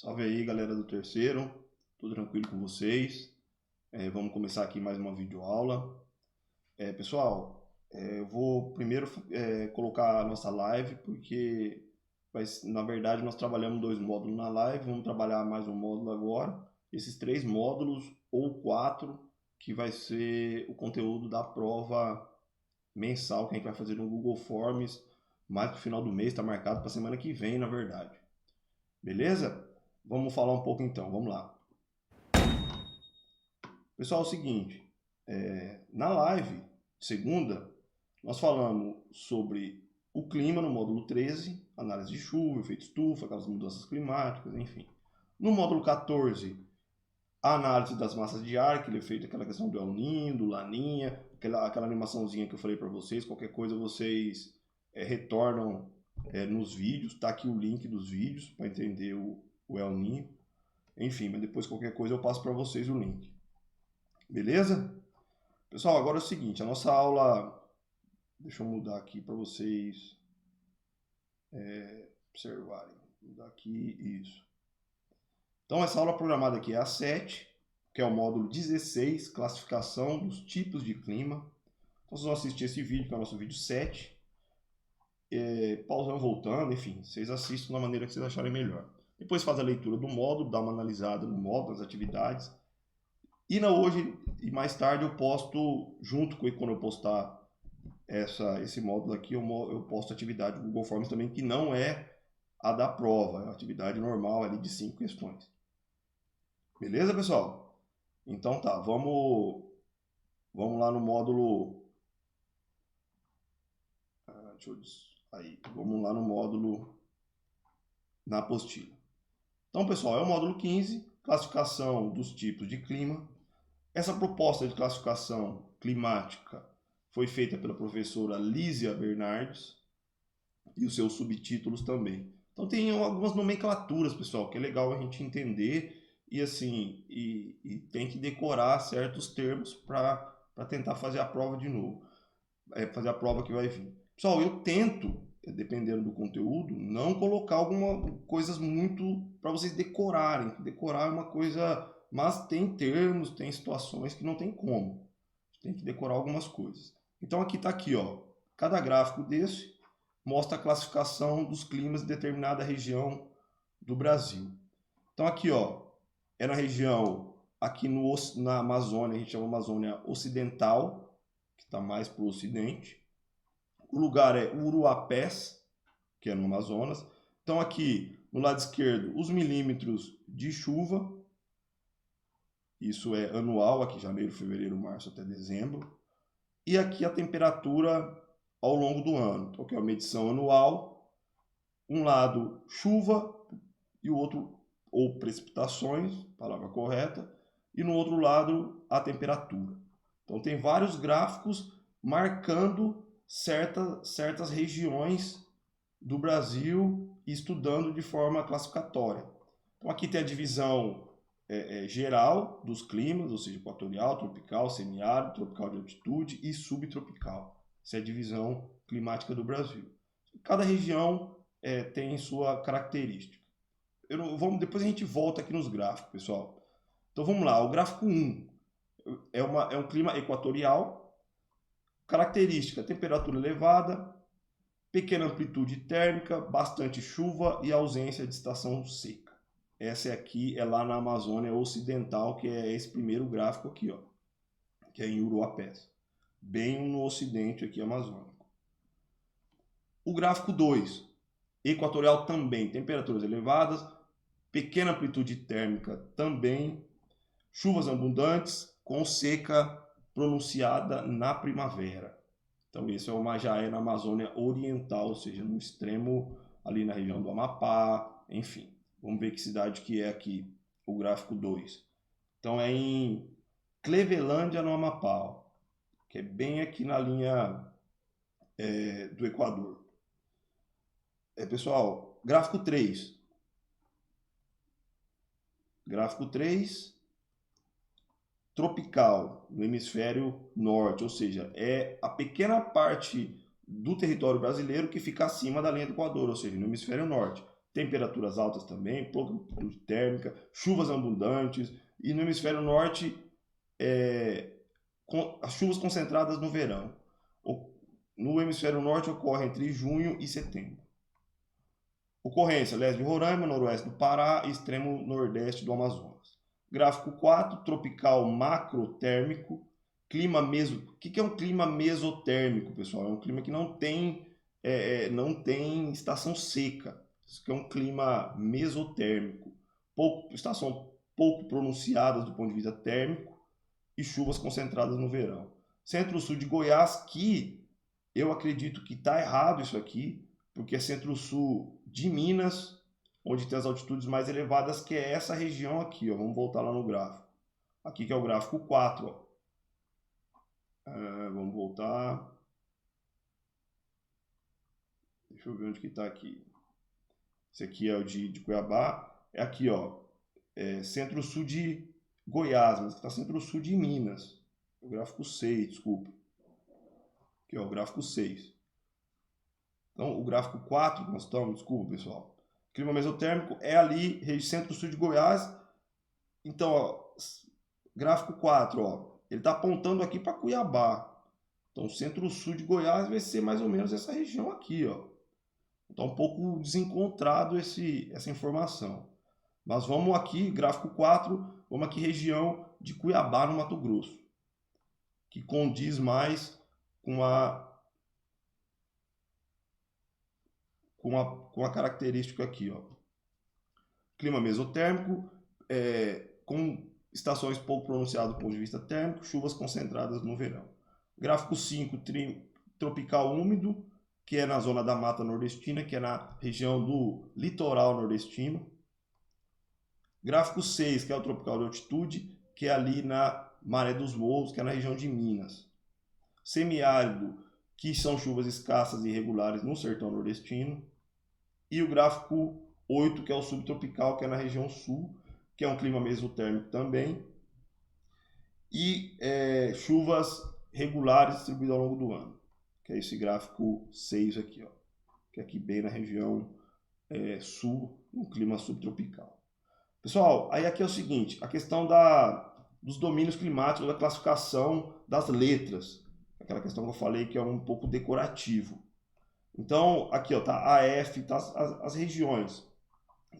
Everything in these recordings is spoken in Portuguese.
Salve aí, galera do terceiro, tudo tranquilo com vocês? Vamos começar aqui mais uma videoaula. Pessoal, eu vou primeiro colocar a nossa live, porque na verdade nós trabalhamos dois módulos na live, vamos trabalhar mais um módulo agora. Esses três módulos, ou quatro, que vai ser o conteúdo da prova mensal que a gente vai fazer no Google Forms, mais pro final do mês, está marcado para semana que vem, na verdade. Beleza? Vamos falar um pouco então, vamos lá. Pessoal, é o seguinte, na live, segunda, nós falamos sobre o clima no módulo 13, análise de chuva, efeito estufa, aquelas mudanças climáticas, enfim. No módulo 14, a análise das massas de ar, aquele efeito, aquela questão do El Niño, do Laninha, aquela animaçãozinha que eu falei para vocês, qualquer coisa vocês retornam nos vídeos, tá aqui o link dos vídeos para entender o El Niño. Enfim, mas depois qualquer coisa eu passo para vocês o link. Beleza? Pessoal, agora é o seguinte, a nossa aula... Deixa eu mudar aqui para vocês observarem. Vou mudar aqui, isso. Então, essa aula programada aqui é a 7, que é o módulo 16, classificação dos tipos de clima. Então, vocês vão assistir esse vídeo, que é o nosso vídeo 7. Pausando, voltando, enfim, vocês assistem da maneira que vocês acharem melhor. Depois faz a leitura do módulo, dá uma analisada no módulo, nas atividades. E hoje e mais tarde eu posto, junto com quando eu postar esse módulo aqui, eu posto a atividade do Google Forms também, que não é a da prova, é a atividade normal ali de 5 questões. Beleza, pessoal? Então tá, vamos lá no módulo... vamos lá no módulo na apostila. Então, pessoal, é o módulo 15, classificação dos tipos de clima. Essa proposta de classificação climática foi feita pela professora Lísia Bernardes e os seus subtítulos também. Então tem algumas nomenclaturas, pessoal, que é legal a gente entender e assim e tem que decorar certos termos para tentar fazer a prova de novo, fazer a prova que vai vir. Pessoal, eu tento, dependendo do conteúdo, não colocar coisas muito para vocês decorarem. Decorar é uma coisa, mas tem termos, tem situações que não tem como. Tem que decorar algumas coisas. Então aqui está aqui, ó, cada gráfico desse mostra a classificação dos climas de determinada região do Brasil. Então aqui, ó, é na região, aqui na Amazônia, a gente chama Amazônia Ocidental, que está mais para o ocidente. O lugar é Uruapés, que é no Amazonas. Então aqui, no lado esquerdo, os milímetros de chuva. Isso é anual, aqui janeiro, fevereiro, março até dezembro. E aqui a temperatura ao longo do ano. Então aqui é a medição anual. Um lado chuva e o outro ou precipitações, palavra correta. E no outro lado a temperatura. Então tem vários gráficos marcando certas regiões do Brasil e estudando de forma classificatória. Então aqui tem a divisão geral dos climas, ou seja, equatorial, tropical, semiárido, tropical de altitude e subtropical. Essa é a divisão climática do Brasil. Cada região tem sua característica. Depois a gente volta aqui nos gráficos, pessoal. Então vamos lá, o gráfico 1 é um clima equatorial. Característica, temperatura elevada, pequena amplitude térmica, bastante chuva e ausência de estação seca. Essa aqui é lá na Amazônia Ocidental, que é esse primeiro gráfico aqui, ó, que é em Uruapés, bem no ocidente aqui amazônico. O gráfico 2, equatorial também, temperaturas elevadas, pequena amplitude térmica também, chuvas abundantes com seca pronunciada na primavera. Então esse já é na Amazônia Oriental, ou seja, no extremo ali na região do Amapá, enfim. Vamos ver que cidade que é aqui, o gráfico 2. Então é em Clevelândia, no Amapá, ó, que é bem aqui na linha do Equador. Pessoal, gráfico 3. Gráfico 3, tropical, no hemisfério norte, ou seja, é a pequena parte do território brasileiro que fica acima da linha do Equador, ou seja, no hemisfério norte. temperaturas altas também, pouca térmica, chuvas abundantes, e no hemisfério norte, as chuvas concentradas no verão. No hemisfério norte ocorre entre junho e setembro. Ocorrência: leste de Roraima, noroeste do Pará e extremo nordeste do Amazonas. Gráfico 4, tropical macrotérmico, clima meso. O que é um clima mesotérmico, pessoal? É um clima que não tem estação seca. Isso que é um clima mesotérmico. Estação pouco pronunciadas do ponto de vista térmico e chuvas concentradas no verão. Centro-sul de Goiás, que eu acredito que está errado isso aqui, porque é centro-sul de Minas, onde tem as altitudes mais elevadas, que é essa região aqui, ó. Vamos voltar lá no gráfico. Aqui que é o gráfico 4, ó. Vamos voltar. Deixa eu ver onde que está aqui. Esse aqui é o de Cuiabá. É aqui, ó. Centro-sul de Goiás, mas está centro-sul de Minas. O gráfico 6, desculpa. Aqui, ó, o gráfico 6. Então, o gráfico 4 que nós estamos, desculpa, pessoal. Clima mesotérmico é ali, centro-sul de Goiás. Então, ó, gráfico 4, ó, ele está apontando aqui para Cuiabá. Então, centro-sul de Goiás vai ser mais ou menos essa região aqui, ó. Está um pouco desencontrado essa informação. Mas vamos aqui, gráfico 4, vamos aqui região de Cuiabá, no Mato Grosso, que condiz mais com a característica aqui, ó. Clima mesotérmico, com estações pouco pronunciadas do ponto de vista térmico, chuvas concentradas no verão. Gráfico 5, tropical úmido, que é na zona da Mata Nordestina, que é na região do litoral nordestino. Gráfico 6, que é o tropical de altitude, que é ali na Maré dos Morros, que é na região de Minas. Semiárido, que são chuvas escassas e irregulares no sertão nordestino. E o gráfico 8, que é o subtropical, que é na região sul, que é um clima mesotérmico também. E chuvas regulares distribuídas ao longo do ano, que é esse gráfico 6 aqui, ó, que é aqui bem na região sul, um clima subtropical. Pessoal, aí aqui é o seguinte, a questão dos domínios climáticos, da classificação das letras, aquela questão que eu falei que é um pouco decorativo. Então, aqui ó, tá AF, tá as regiões,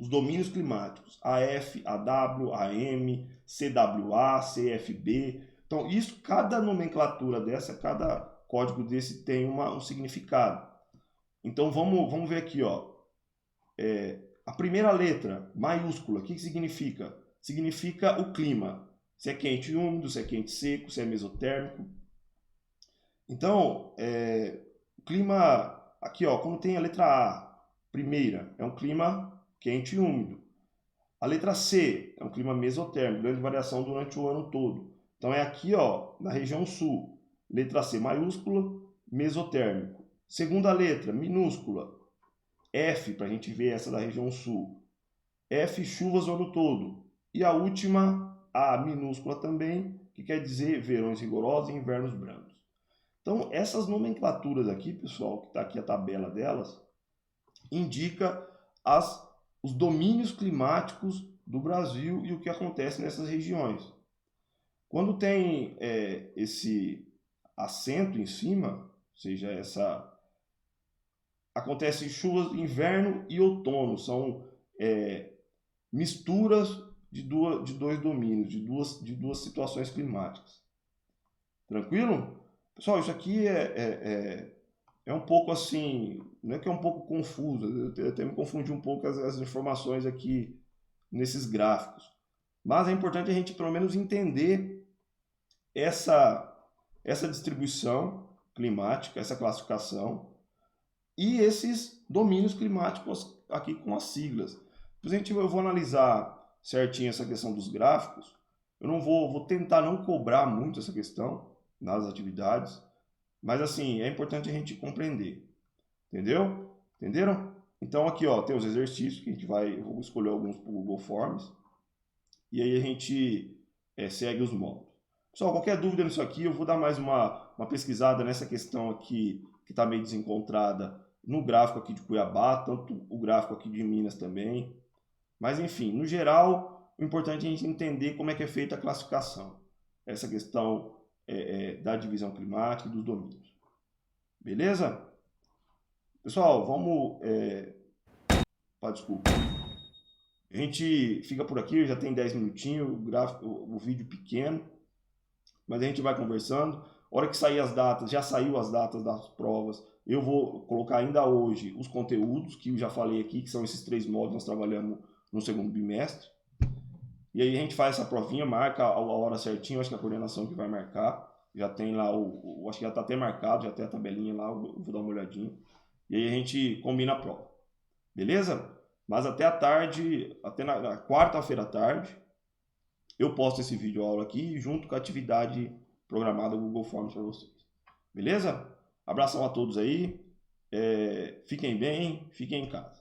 os domínios climáticos, AF, AW, AM, CWA, CFB. Então, isso, cada nomenclatura dessa, cada código desse tem um significado. Então, vamos ver aqui, ó. A primeira letra, maiúscula, o que significa? Significa o clima. Se é quente e úmido, se é quente e seco, se é mesotérmico. Então, o clima, aqui ó, quando tem a letra A, primeira, é um clima quente e úmido. A letra C é um clima mesotérmico, grande variação durante o ano todo. Então é aqui ó, na região sul. Letra C maiúscula, mesotérmico. Segunda letra, minúscula, F, para a gente ver essa da região sul. F, chuvas o ano todo. E a última, A minúscula também, que quer dizer verões rigorosos e invernos brancos. Então, essas nomenclaturas aqui, pessoal, que está aqui a tabela delas, indica os domínios climáticos do Brasil e o que acontece nessas regiões. Quando tem esse acento em cima, ou seja, acontece chuvas inverno e outono, são misturas de dois domínios, de duas situações climáticas. Tranquilo? Pessoal, isso aqui é um pouco assim, não é que é um pouco confuso, eu até me confundi um pouco as informações aqui nesses gráficos. Mas é importante a gente pelo menos entender essa distribuição climática, essa classificação e esses domínios climáticos aqui com as siglas. Depois eu vou analisar certinho essa questão dos gráficos. Eu não vou tentar não cobrar muito essa questão nas atividades, mas assim, é importante a gente compreender. Entendeu? Entenderam? Então aqui ó, tem os exercícios que eu vou escolher alguns por Google Forms e aí a gente segue os módulos. Pessoal, qualquer dúvida nisso aqui, eu vou dar mais uma pesquisada nessa questão aqui que está meio desencontrada no gráfico aqui de Cuiabá, tanto o gráfico aqui de Minas também. Mas enfim, no geral, o importante é a gente entender como é que é feita a classificação. Essa questão da divisão climática e dos domínios. Beleza? Pessoal, vamos... desculpa. A gente fica por aqui, já tem 10 minutinhos, o vídeo pequeno, mas a gente vai conversando. A hora que sair as datas, já saiu as datas das provas, eu vou colocar ainda hoje os conteúdos, que eu já falei aqui, que são esses 3 módulos que nós trabalhamos no segundo bimestre. E aí a gente faz essa provinha, marca a hora certinho, acho que a coordenação que vai marcar. Já tem lá, acho que já está até marcado, já tem a tabelinha lá, eu vou dar uma olhadinha. E aí a gente combina a prova. Beleza? Mas até a tarde, até na quarta-feira à tarde, eu posto esse vídeo aula aqui junto com a atividade programada do Google Forms para vocês. Beleza? Abração a todos aí. Fiquem bem, fiquem em casa.